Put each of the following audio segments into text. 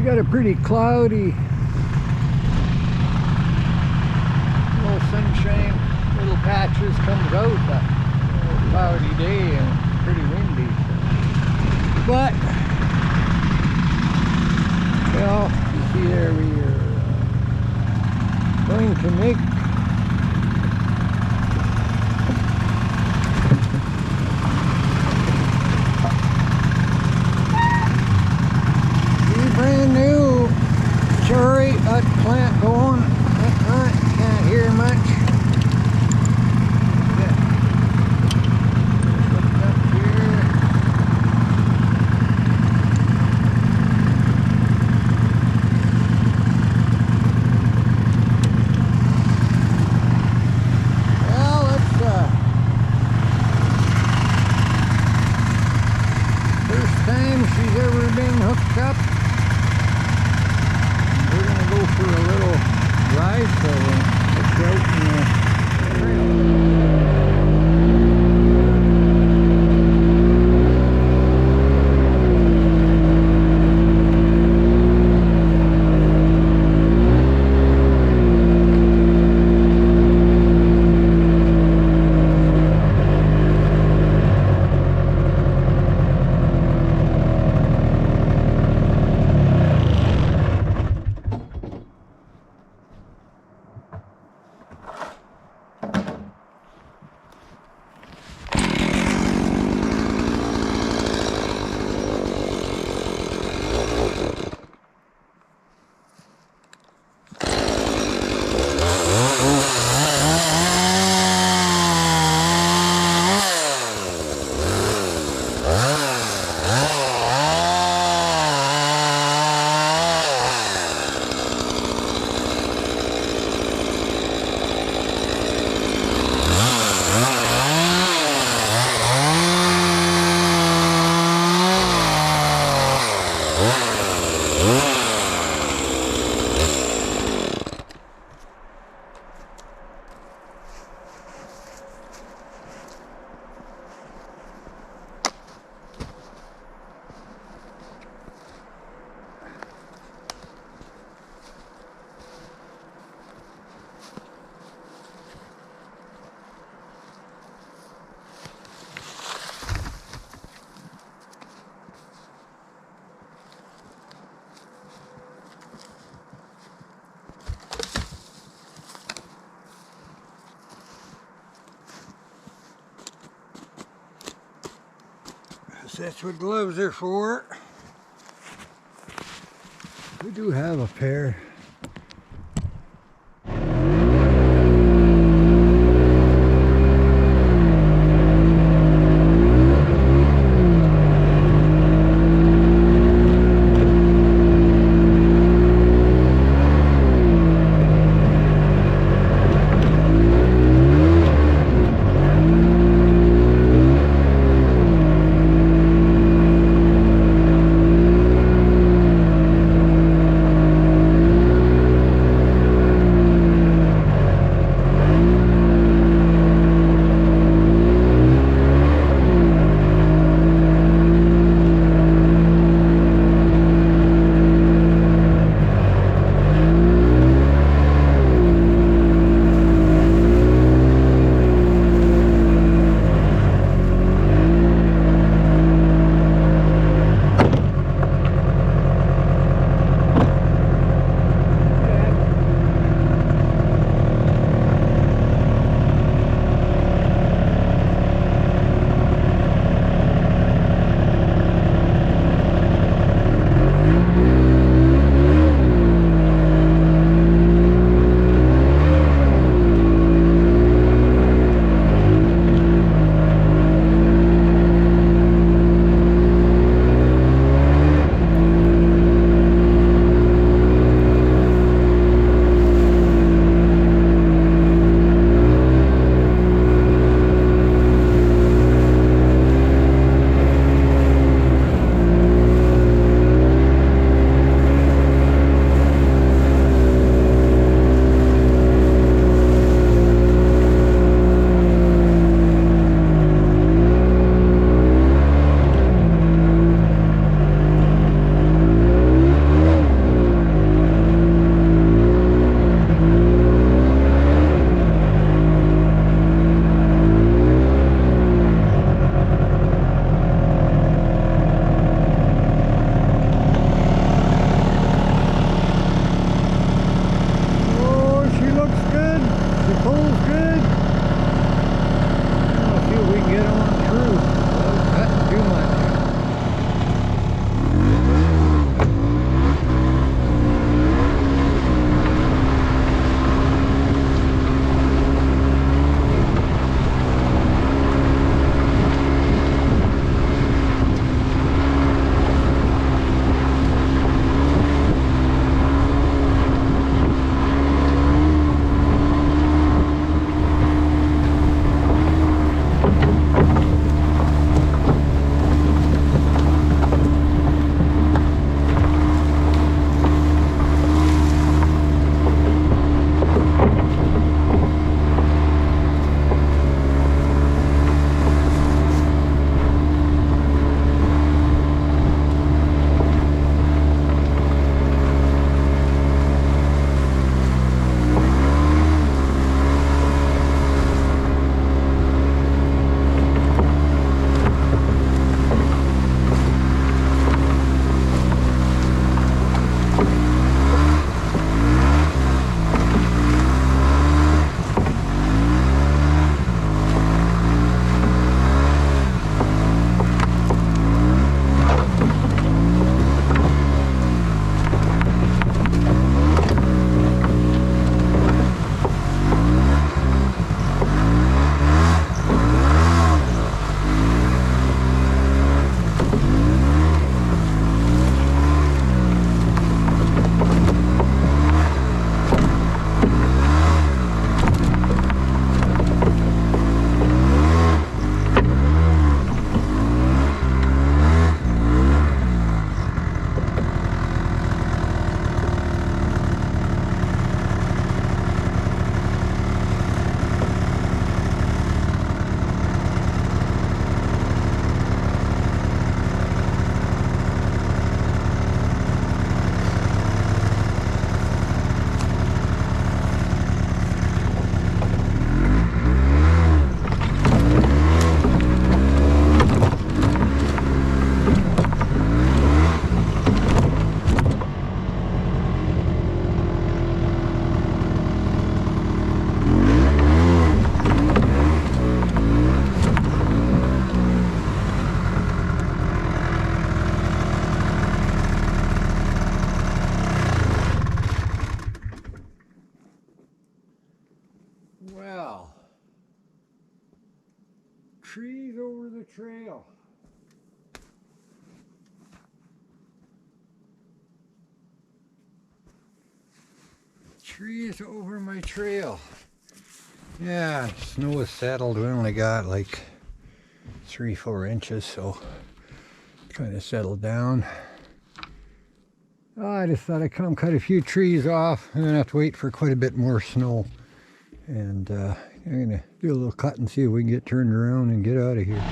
got a pretty cloudy, little sunshine, little patches comes out, but cloudy day and pretty windy. But well, you see there we are going to make brand new cherry plant going. Can't hear much. Up here. Well, it's first time she's ever been hooked up. Go for a little drive, so let's go out in the trail. That's what gloves are for. We do have a pair. trees over the trail. Trees over my trail. Yeah, snow is settled. We only got like 3-4 inches, so kind of settled down. Oh, I just thought I'd come cut a few trees off. I'm gonna have to wait for quite a bit more snow. And I'm gonna do a little cut and see if we can get turned around and get out of here.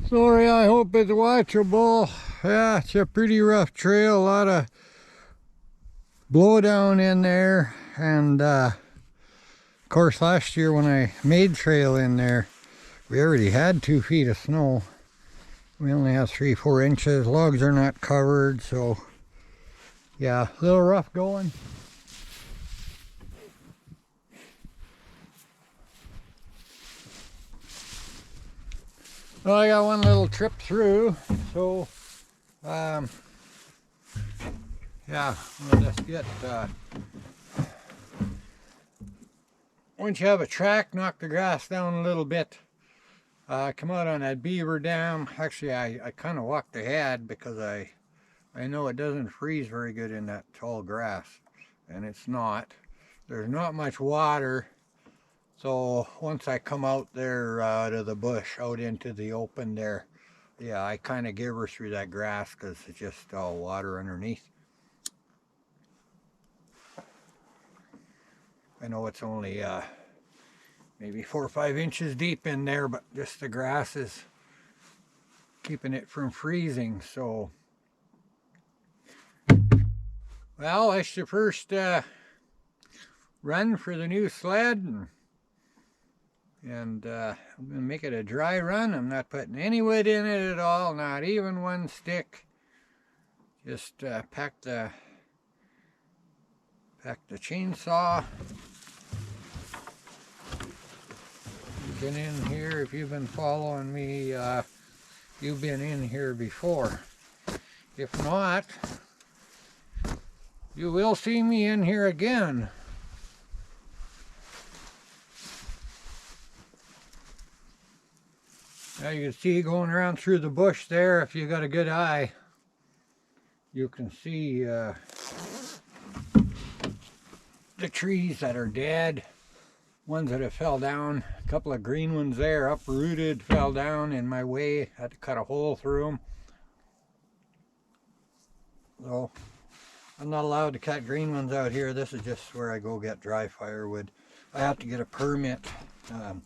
Sorry, I hope it's watchable. Yeah, it's a pretty rough trail, a lot of blowdown in there, and of course last year when I made trail in there, we already had 2 feet of snow. We only have 3-4 inches. Logs are not covered, so yeah, a little rough going. Well, I got one little trip through, so yeah, we'll just get once you have a track, knock the grass down a little bit. Come out on that Beaver Dam. Actually, I kind of walked ahead because I know it doesn't freeze very good in that tall grass, and it's not. There's not much water. So once I come out there out of the bush, out into the open there, yeah, I kind of give her through that grass because it's just all water underneath. I know it's only maybe 4 or 5 inches deep in there, but just the grass is keeping it from freezing. So, well, it's the first run for the new sled, and I'm going to make it a dry run. I'm not putting any wood in it at all, not even one stick. Just pack the chainsaw. You've been in here, if you've been following me, you've been in here before. If not, you will see me in here again. Now you can see going around through the bush there, if you got a good eye, you can see the trees that are dead, ones that have fell down. A couple of green ones there, uprooted, fell down in my way. Had to cut a hole through them. So I'm not allowed to cut green ones out here. This is just where I go get dry firewood. I have to get a permit. Um,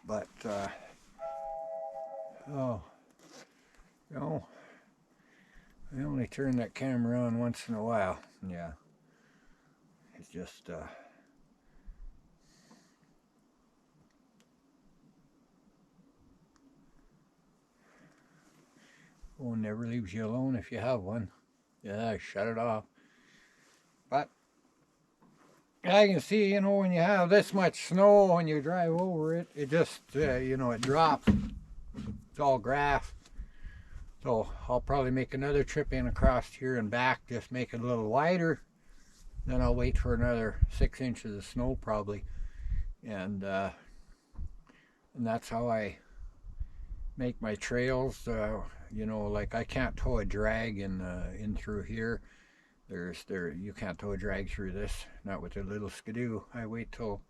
but oh, you know, I only turn that camera on once in a while. Yeah, it's just phone never leaves you alone if you have one. Yeah, shut it off. But I can see, you know, when you have this much snow, when you drive over it, it just, you know, it drops. It's all grass. So I'll probably make another trip in across here and back, just make it a little wider. Then I'll wait for another 6 inches of snow probably. And that's how I make my trails. You know, like I can't tow a drag in through here. You can't tow a drag through this, not with a little skidoo. I wait until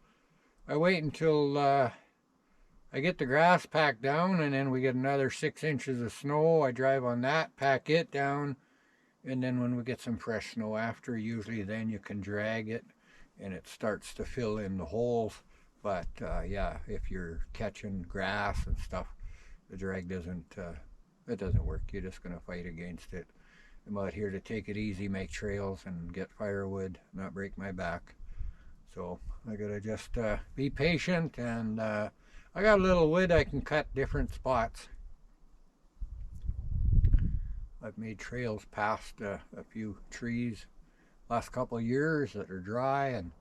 I get the grass packed down, and then we get another 6 inches of snow. I drive on that, pack it down, and then when we get some fresh snow after, usually then you can drag it, and it starts to fill in the holes. But yeah, if you're catching grass and stuff, the drag doesn't work. You're just gonna fight against it. I'm out here to take it easy, make trails, and get firewood, not break my back. So I gotta just be patient, and I got a little wood I can cut different spots. I've made trails past a few trees last couple of years that are dry, and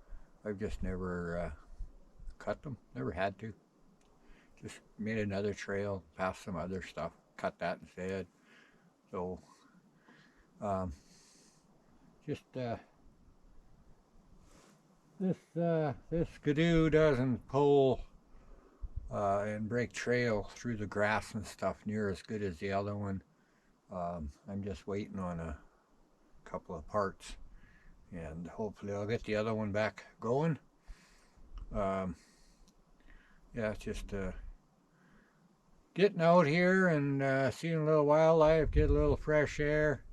I've just never cut them, never had to. Just made another trail past some other stuff, cut that instead. So just this skidoo doesn't pull and break trail through the grass and stuff near as good as the other one. I'm just waiting on a couple of parts, and hopefully I'll get the other one back going. Yeah, it's just getting out here and seeing a little wildlife, get a little fresh air.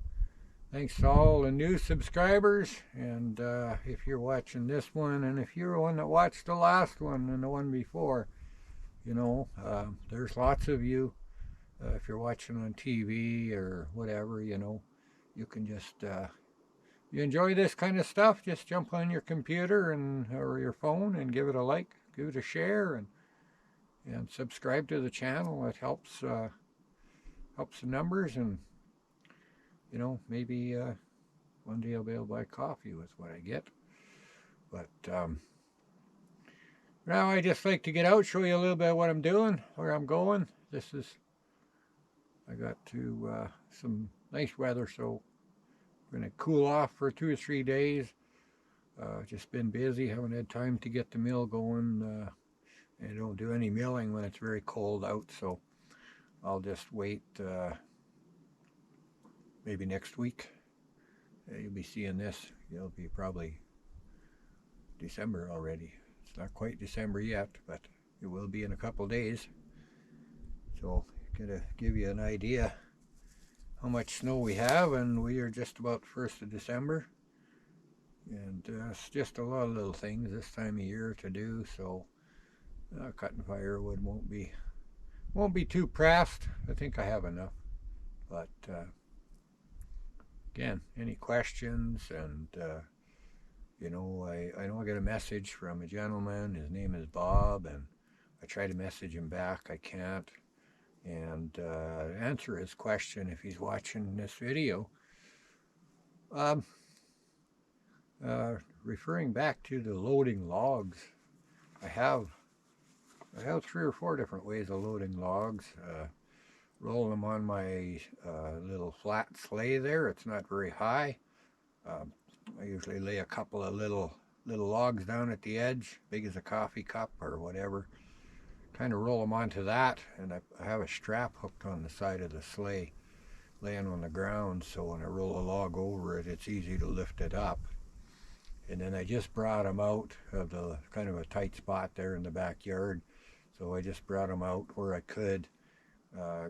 Thanks to all the new subscribers, and if you're watching this one, and if you're the one that watched the last one and the one before, you know, there's lots of you. If you're watching on TV or whatever, you know, you can just, you enjoy this kind of stuff, just jump on your computer or your phone and give it a like, give it a share, and subscribe to the channel. It helps the numbers, and you know, maybe one day I'll be able to buy coffee with what I get. But now I just like to get out, show you a little bit of what I'm doing, where I'm going. I got to some nice weather, so we're going to cool off for 2 or 3 days. Just been busy, haven't had time to get the mill going. I don't do any milling when it's very cold out, so I'll just wait maybe next week. You'll be seeing this. It'll be probably December already. It's not quite December yet, but it will be in a couple days. So gonna give you an idea how much snow we have, and we are just about 1st of December, and it's just a lot of little things this time of year to do. So cutting firewood won't be too pressed. I think I have enough. But again, any questions? And you know, I know I got a message from a gentleman. His name is Bob, and I try to message him back. I can't. And answer his question if he's watching this video. Referring back to the loading logs, I have 3 or 4 different ways of loading logs. Roll them on my little flat sleigh there. It's not very high. I usually lay a couple of little logs down at the edge, big as a coffee cup or whatever. Kind of roll them onto that, and I have a strap hooked on the side of the sleigh, laying on the ground, so when I roll a log over it, it's easy to lift it up. And then I just brought them out of the kind of a tight spot there in the backyard, so I just brought them out where I could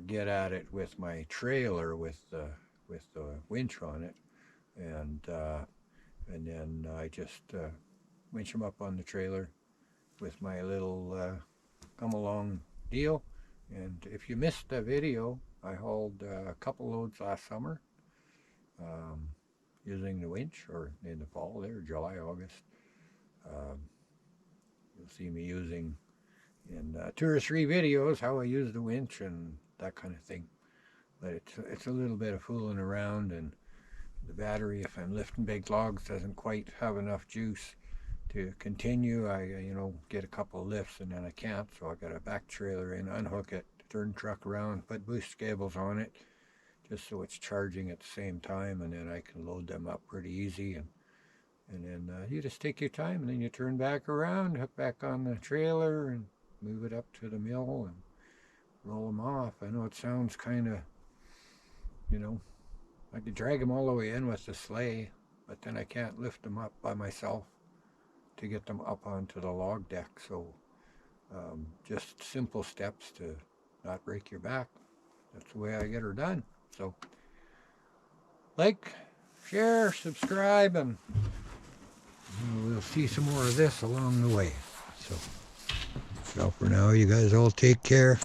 get at it with my trailer with the winch on it. and then I just winch them up on the trailer with my little come along deal. And if you missed the video, I hauled a couple loads last summer um, using the winch, or in the fall there, July, August. Um, you'll see me using in 2 or 3 videos how I use the winch and that kind of thing. But it's a little bit of fooling around, and the battery, if I'm lifting big logs, doesn't quite have enough juice to continue. I get a couple of lifts and then I can't, so I got a back trailer in, unhook it, turn the truck around, put boost cables on it, just so it's charging at the same time, and then I can load them up pretty easy. And then you just take your time, and then you turn back around, hook back on the trailer, and move it up to the mill and roll them off. I know it sounds kind of, I could drag them all the way in with the sleigh, but then I can't lift them up by myself to get them up onto the log deck. So just simple steps to not break your back. That's the way I get her done. So like, share, subscribe, and we'll see some more of this along the way. So for now, you guys all take care.